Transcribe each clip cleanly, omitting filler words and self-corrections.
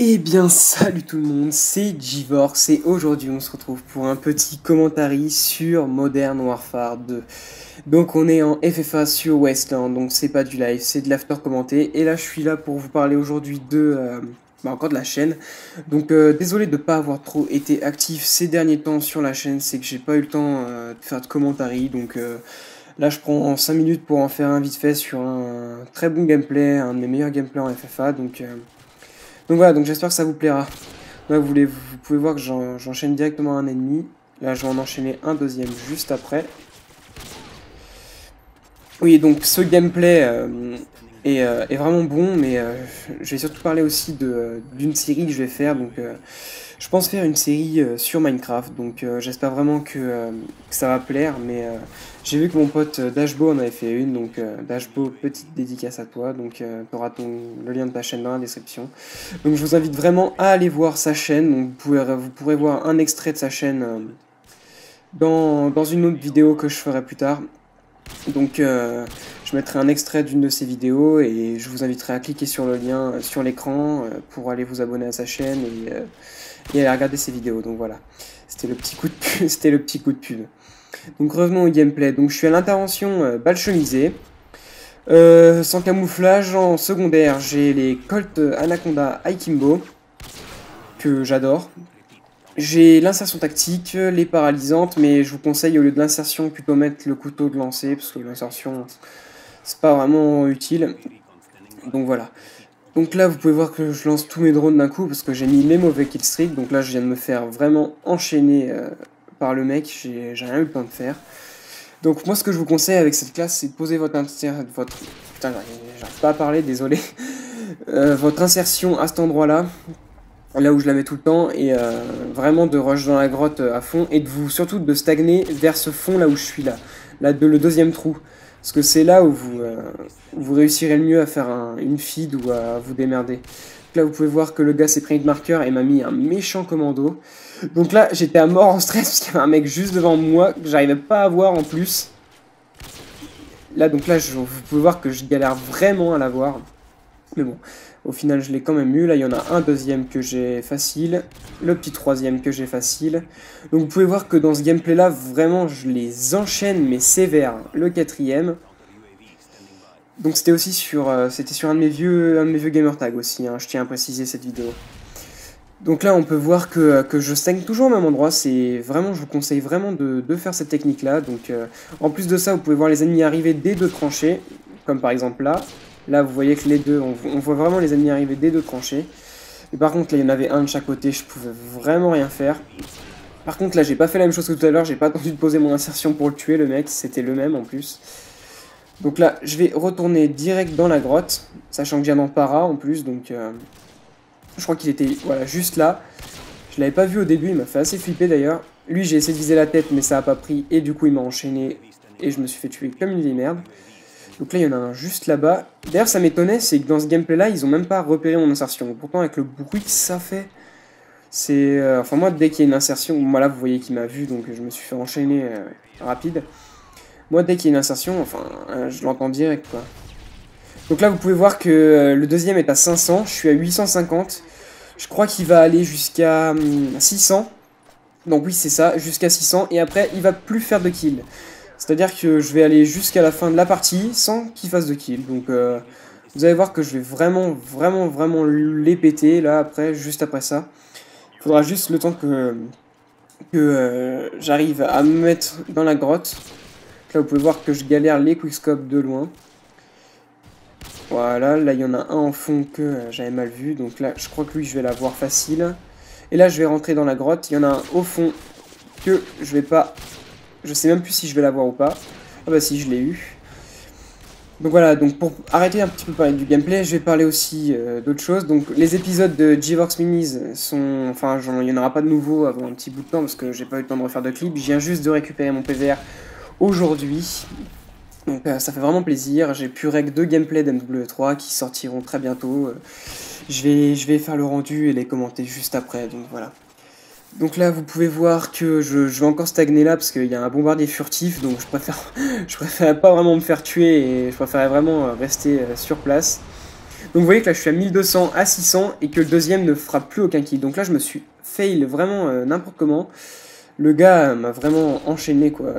Eh bien salut tout le monde, c'est Givorx et aujourd'hui on se retrouve pour un petit commentary sur Modern Warfare 2. Donc on est en FFA sur Westland, donc c'est pas du live, c'est de l'after commenté. Et là je suis là pour vous parler aujourd'hui encore de la chaîne. Donc désolé de ne pas avoir trop été actif ces derniers temps sur la chaîne, c'est que j'ai pas eu le temps de faire de commentary. Donc là je prends 5 minutes pour en faire un vite fait sur un très bon gameplay, un de mes meilleurs gameplays en FFA. Donc voilà, donc j'espère que ça vous plaira. Là, vous pouvez voir que j'enchaîne directement un ennemi. Là, je vais en enchaîner un deuxième juste après. Oui, donc ce gameplay est vraiment bon, mais je vais surtout parler aussi d'une série que je vais faire. Donc, je pense faire une série sur Minecraft. Donc, j'espère vraiment que ça va plaire. Mais j'ai vu que mon pote Dashbo en avait fait une. Donc, Dashbo, petite dédicace à toi. Donc, tu auras le lien de ta chaîne dans la description. Donc, je vous invite vraiment à aller voir sa chaîne. Donc, vous pourrez voir un extrait de sa chaîne dans une autre vidéo que je ferai plus tard. Donc je mettrai un extrait d'une de ses vidéos et je vous inviterai à cliquer sur le lien sur l'écran pour aller vous abonner à sa chaîne et aller regarder ses vidéos. Donc voilà, c'était le petit coup de pub. C'était le petit coup de pub. Donc revenons au gameplay. Donc je suis à l'intervention balle chemisée. Sans camouflage en secondaire, j'ai les Colt Anaconda Aikimbo que j'adore. J'ai l'insertion tactique, les paralysantes, mais je vous conseille au lieu de l'insertion plutôt mettre le couteau de lancer, parce que l'insertion, c'est pas vraiment utile. Donc voilà. Donc là, vous pouvez voir que je lance tous mes drones d'un coup, parce que j'ai mis les mauvais killstreaks. Donc là, je viens de me faire vraiment enchaîner par le mec, j'ai rien eu le temps de faire. Donc moi, ce que je vous conseille avec cette classe, c'est de poser Putain, j'arrive pas à parler, désolé. Votre insertion à cet endroit-là. Là où je la mets tout le temps, et vraiment de rush dans la grotte à fond, et surtout de stagner vers ce fond là où je suis là, le deuxième trou, parce que c'est là où vous réussirez le mieux à faire une feed ou à vous démerder. Donc là vous pouvez voir que le gars s'est pris de marqueur et m'a mis un méchant commando. Donc là j'étais à mort en stress parce qu'il y avait un mec juste devant moi que j'arrivais pas à voir en plus. Là donc là vous pouvez voir que je galère vraiment à l'avoir. Mais bon, au final je l'ai quand même eu. Là il y en a un deuxième que j'ai facile, le petit troisième que j'ai facile. Donc vous pouvez voir que dans ce gameplay là, vraiment je les enchaîne mais sévère. Le quatrième. Donc c'était aussi sur un de mes vieux gamer tags aussi, hein, je tiens à préciser cette vidéo. Donc là on peut voir que je stagne toujours au même endroit, je vous conseille vraiment de faire cette technique là. Donc en plus de ça vous pouvez voir les ennemis arriver des deux tranchées, comme par exemple là. Là, vous voyez que les deux, on voit vraiment les ennemis arriver des deux tranchées. Et par contre, là, il y en avait un de chaque côté, je pouvais vraiment rien faire. Par contre, là, j'ai pas fait la même chose que tout à l'heure, j'ai pas attendu de poser mon insertion pour le tuer, le mec, c'était le même en plus. Donc là, je vais retourner direct dans la grotte, sachant que j'ai un para en plus, donc je crois qu'il était, voilà, juste là. Je l'avais pas vu au début, il m'a fait assez flipper d'ailleurs. Lui, j'ai essayé de viser la tête, mais ça a pas pris, et du coup, il m'a enchaîné, et je me suis fait tuer comme une vieille merde. Donc là, il y en a un juste là-bas. D'ailleurs, ça m'étonnait, c'est que dans ce gameplay-là, ils ont même pas repéré mon insertion. Pourtant, avec le bruit que ça fait, c'est... enfin, moi, dès qu'il y a une insertion... Moi, là, vous voyez qu'il m'a vu, donc je me suis fait enchaîner rapide. Moi, dès qu'il y a une insertion, enfin, je l'entends direct, quoi. Donc là, vous pouvez voir que le deuxième est à 500, je suis à 850. Je crois qu'il va aller jusqu'à 600. Donc oui, c'est ça, jusqu'à 600. Et après, il va plus faire de kills. C'est-à-dire que je vais aller jusqu'à la fin de la partie sans qu'il fasse de kill. Donc vous allez voir que je vais vraiment les péter là après, juste après ça. Il faudra juste le temps que j'arrive à me mettre dans la grotte. Là vous pouvez voir que je galère les quickscopes de loin. Voilà, là il y en a un en fond que j'avais mal vu. Donc là je crois que lui je vais l'avoir facile. Et là je vais rentrer dans la grotte. Il y en a un au fond que je vais pas... Je sais même plus si je vais l'avoir ou pas. Ah bah si, je l'ai eu. Donc voilà, donc pour arrêter un petit peu de parler du gameplay, je vais parler aussi d'autres choses. Donc les épisodes de Givorx Minis sont... Enfin, il n'y en aura pas de nouveau avant un petit bout de temps parce que j'ai pas eu le temps de refaire de clip. Je viens juste de récupérer mon PVR aujourd'hui. Donc ça fait vraiment plaisir. J'ai pu rec 2 gameplays d'MW3 qui sortiront très bientôt. Je vais faire le rendu et les commenter juste après, donc voilà. Donc là, vous pouvez voir que je vais encore stagner là parce qu'il y a un bombardier furtif, donc je préfère pas vraiment me faire tuer et je préférais vraiment rester sur place. Donc vous voyez que là je suis à 1200, à 600 et que le deuxième ne frappe plus aucun kill. Donc là je me suis fail vraiment n'importe comment. Le gars m'a vraiment enchaîné quoi,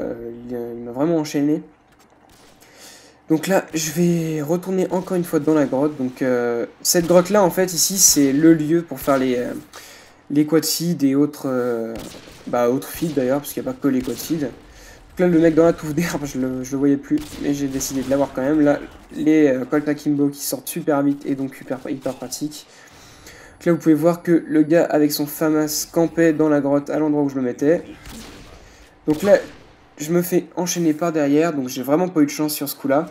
il m'a vraiment enchaîné. Donc là je vais retourner encore une fois dans la grotte. Donc cette grotte là en fait ici c'est le lieu pour faire les quad feeds et autres, autres feeds d'ailleurs parce qu'il n'y a pas que les quad feeds. Donc là le mec dans la touffe d'herbe je le voyais plus mais j'ai décidé de l'avoir quand même. Là les Colt Akimbo qui sortent super vite et donc hyper pratique. Donc là vous pouvez voir que le gars avec son FAMAS campait dans la grotte à l'endroit où je le mettais. Donc là je me fais enchaîner par derrière donc j'ai vraiment pas eu de chance sur ce coup là.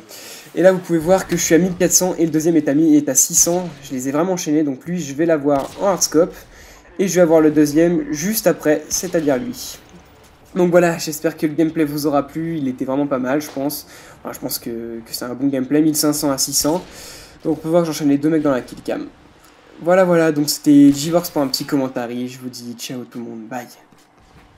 Et là vous pouvez voir que je suis à 1400 et le deuxième est à 600. Je les ai vraiment enchaînés donc lui je vais l'avoir en hardscope. Et je vais avoir le deuxième juste après, c'est-à-dire lui. Donc voilà, j'espère que le gameplay vous aura plu, il était vraiment pas mal je pense. Enfin, je pense que c'est un bon gameplay, 1500 à 600. Donc on peut voir que j'enchaîne les deux mecs dans la killcam. Voilà, donc c'était Givorx pour un petit commentaire, je vous dis ciao tout le monde, bye.